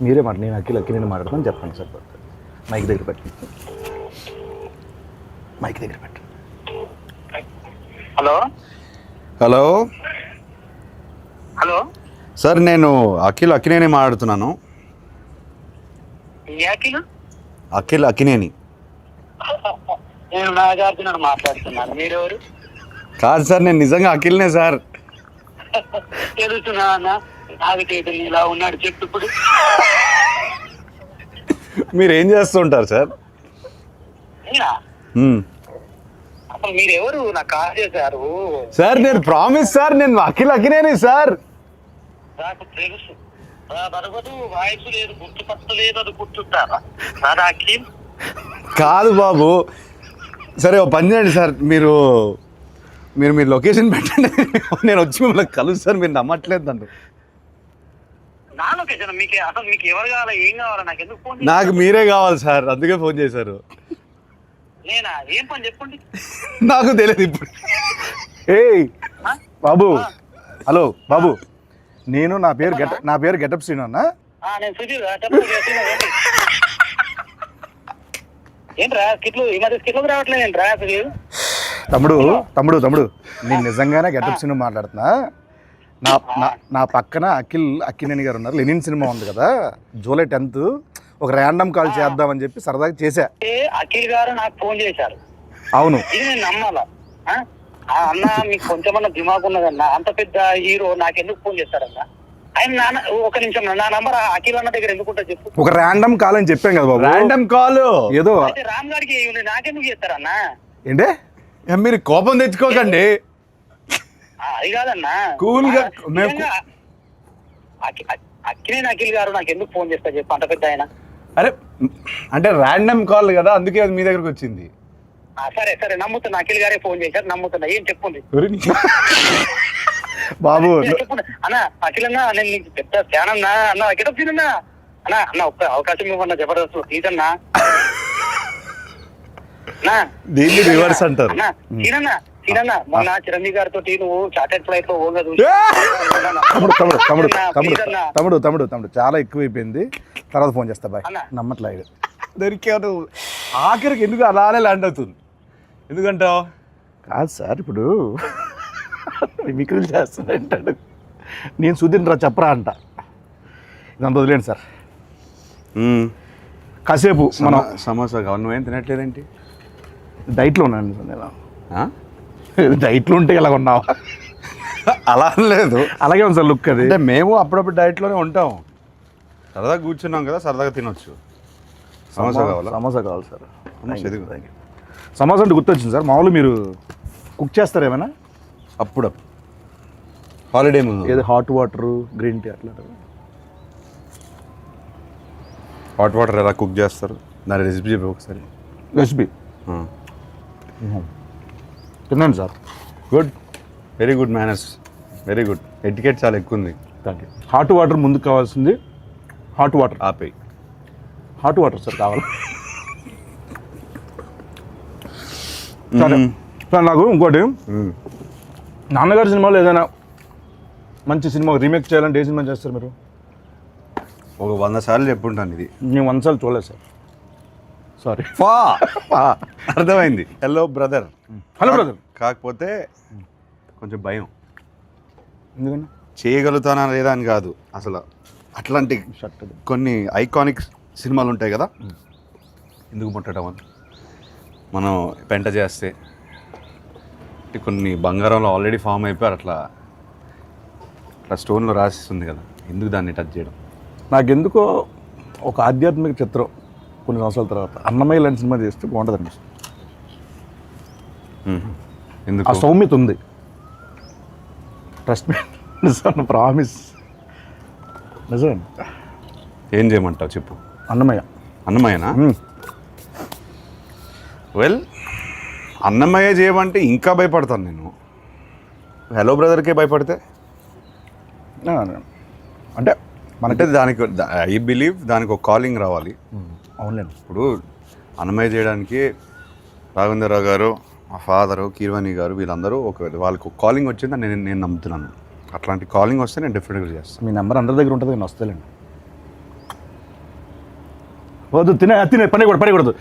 మీరే మాట నేను అక్కినేని మాట్లాడతాను చెప్పండి సార్. మైక్ దగ్గర పెట్టండి. మైక్ దగ్గర పెట్టండి. హలో హలో హలో సార్, నేను అక్కినేని మాట్లాడుతున్నాను. అక్కినేని నేను నాగార్జున మాట్లాడుతున్నాను. మీరెవరు? కాదు సార్, నేను నిజంగా అఖిల్నే సార్. తెలుస్తున్నా అన్న, నాగటేట ఇలా ఉన్నాడు చెప్పు ఇప్పుడు. మీరు ఏం చేస్తుంటారు సార్? అసలు మీరెవరు? నాకు కాల్ చేశారు సార్. నేను ప్రామిస్ సార్, నేను అక్కినేని సార్. నాకు తెలుసు. బరగదు, వాయిస్ లేదు, గుర్తుపట్టలేదు, అది గుర్తుంటారా సార్? అఖిల్ కాదు బాబు. సరే ఓ పని చేయండి సార్, మీరు లొకేషన్ పెట్టండి, నేను వచ్చి మిమ్మల్ని కలుస్తాను. మీరు నమ్మట్లేదు నన్ను. నా లొకేషన్ మీకు అసలు మీకు ఎవరు కావాలా, ఏం కావాలా? నాకు ఎందుకు ఫోన్? నాకు మీరే కావాలి సార్, అందుకే ఫోన్ చేశారు. నేనా? ఏం పని చెప్పండి. నాకు తెలియదు ఇప్పుడు. ఏయ్ బాబు, హలో బాబు, నా పేరు గెటప్ శ్రీను అన్న. నేను సుధీర్. ఏంట్రా స్కిట్లు ఈ మధ్య స్కిట్లకు రావట్లేదు ఏంట్రా? తమ్ముడు నేను నిజంగానే గెటప్ శ్రీను మాట్లాడుతున్నా. నా పక్కన అక్కినేని గారు ఉన్నారు. లెనిన్ సినిమా ఉంది కదా, జూలై 10th ఒక ర్యాండమ్ కాల్ చేద్దామని చెప్పి సరదాగా చేశా. అఖిల్ గారు నాకు ఫోన్ చేశారు. అవును, ఇది నేను నమ్మాలా? అన్న మీకు కొంచెమన్నా దిమాగ్ ఉన్నదన్నా, అంత పెద్ద హీరో నాకెందుకు ఫోన్ చేస్తారన్నా? ఆయన నాన్న ఒక నిమిషం, నా నంబర్ అఖిల్ అన్న దగ్గర ఎందుకుంటా చెప్పు. ఒక ర్యాండమ్ కాల్ అని చెప్పాం కదా బాబు. ర్యాండమ్ కాల్ ఏదో అయితే రామ్ గారికి నాకెందుకు చేస్తారన్నా? ఏంటే మీరు కోపం తెచ్చుకోకండి. అది కాదన్నా, కూల్ గా అక్కినేని అఖిల్ గారు నాకు ఎందుకు ఫోన్ చేస్తా చెప్పు, అంత పెద్ద ఆయన. అరే అంటే ర్యాండమ్ కాల్ కదా, అందుకే అది మీ దగ్గరకు వచ్చింది. సరే సరే నమ్ముతున్నా, అఖిల్ గారే ఫోన్ చేశారు, నమ్ముతున్నా. ఏం చెప్పుంది బాబు? చెప్పండి అన్న. అఖిల్ అన్నా, నేను నీకు పెద్ద ఫ్యాన్ అన్నా. అన్న గెటప్ తినన్నా అన్న, అన్న ఒక్క అవకాశం ఇవ్వన్నా, జబర్దస్త్ తీసన్నా. దీన్ని రివర్స్ అంటారు. తినన్నా మొన్న చిరంజీవి గారితో నువ్వు చార్టెడ్ ఫ్లైట్ లో పోగదు. తమ్ముడు చాలా ఎక్కువైపోయింది, తర్వాత ఫోన్ చేస్తా బాయ్. నమ్మట్లేదు. దొరికాడు ఆఖరికి. ఎందుకు అలానే ల్యాండ్ అవుతుంది? ఎందుకంటావు? కాదు సార్, ఇప్పుడు మిమిక్రీలు చేస్తానంటాడు, నేను సుధీర్ రా చెప్పరా అంట. ఇదంతా వదిలేండి సార్. కాసేపు మనం సమోసా కావాలి. నువ్వేం తినట్లేదేంటి? డైట్లో ఉన్నాను నేను. డైట్లో ఉంటే ఇలా ఉన్నావా? అలా లేదు, అలాగే ఉంది సార్ లుక్. అది అంటే మేము అప్పుడప్పుడు డైట్లోనే ఉంటాం. సరదాగా కూర్చున్నాం కదా, సరదాగా తినొచ్చు. సమోసా కావాలా? సమోసా కావాలి సార్. సమోసా అంటే గుర్తొచ్చింది సార్, మామూలు మీరు కుక్ చేస్తారు ఏమైనా? అప్పుడు హాలిడే ముందు ఏదో హాట్ వాటర్, గ్రీన్ టీ అట్లా. హాట్ వాటర్ ఎలా కుక్ చేస్తారు, దాని రెసిపీ చెప్పి ఒకసారి. రెసిపీ తిన్నాను sir. Good, very good manners, very good. Etiquette చాలా ఎక్కువ ఉంది. Thank you. హాట్ వాటర్ ముందుకు కావాల్సింది. హాట్ వాటర్ ఆపేయి. హాట్ వాటర్ సార్ కావాలి. సరే సార్, నాకు ఇంకోటి, నాన్నగారి సినిమాలో ఏదైనా మంచి సినిమా రీమేక్ చేయాలంటే ఏ సినిమా చేస్తారు మీరు? ఒక 100 సార్లు చెప్పుంటాను ఇది. నేను 100 సార్లు చూడలేదు సార్, సారీ. అర్థమైంది. Hello brother. Hello brother. కాకపోతే కొంచెం భయం. ఎందుకన్నా? చేయగలుగుతానా లేదా అని కాదు, అసలు అట్లాంటి కొన్ని ఐకానిక్ సినిమాలు ఉంటాయి కదా, ఎందుకు ముట్టడం అని. మనం పెంట చేస్తే కొన్ని బంగారంలో ఆల్రెడీ ఫామ్ అయిపోయారు, అట్లా స్టోన్లో రాసిస్తుంది కదా, ఎందుకు దాన్ని టచ్ చేయడం? నాకెందుకో ఒక ఆధ్యాత్మిక చిత్రం కొన్ని సంవత్సరాల తర్వాత అన్నమయ్య లాంటి సినిమా చేస్తే బాగుంటుంది అనిపిస్తుంది. ఎందుకు? ఆ సౌమ్యత ఉంది. ట్రస్ట్ మీ, నిజం, ప్రామిస్, నిజం. ఏం చేయమంటావు చెప్పు. అన్నమయ్యనా? వెల్, అన్నమయ్య చేయమంటే ఇంకా భయపడతాను నేను. హలో బ్రదర్కే భయపడితే అంటే మనకి దానికి ఐ బిలీవ్ దానికి ఒక కాలింగ్ రావాలి. అవునండి. ఇప్పుడు అన్నమయ్య చేయడానికి రాఘవేంద్రరావు గారు, మా ఫాదరు కీర్వాణి గారు వీళ్ళందరూ వాళ్ళకు కాలింగ్ వచ్చిందని నేను నమ్ముతున్నాను. అట్లాంటి కాలింగ్ వస్తే నేను డెఫినెట్గా చేస్తాను. మీ నెంబర్ అందరి దగ్గర ఉంటుంది కానీ వస్తలేండి. వద్దు, తినే పని కూడా పడకూడదు.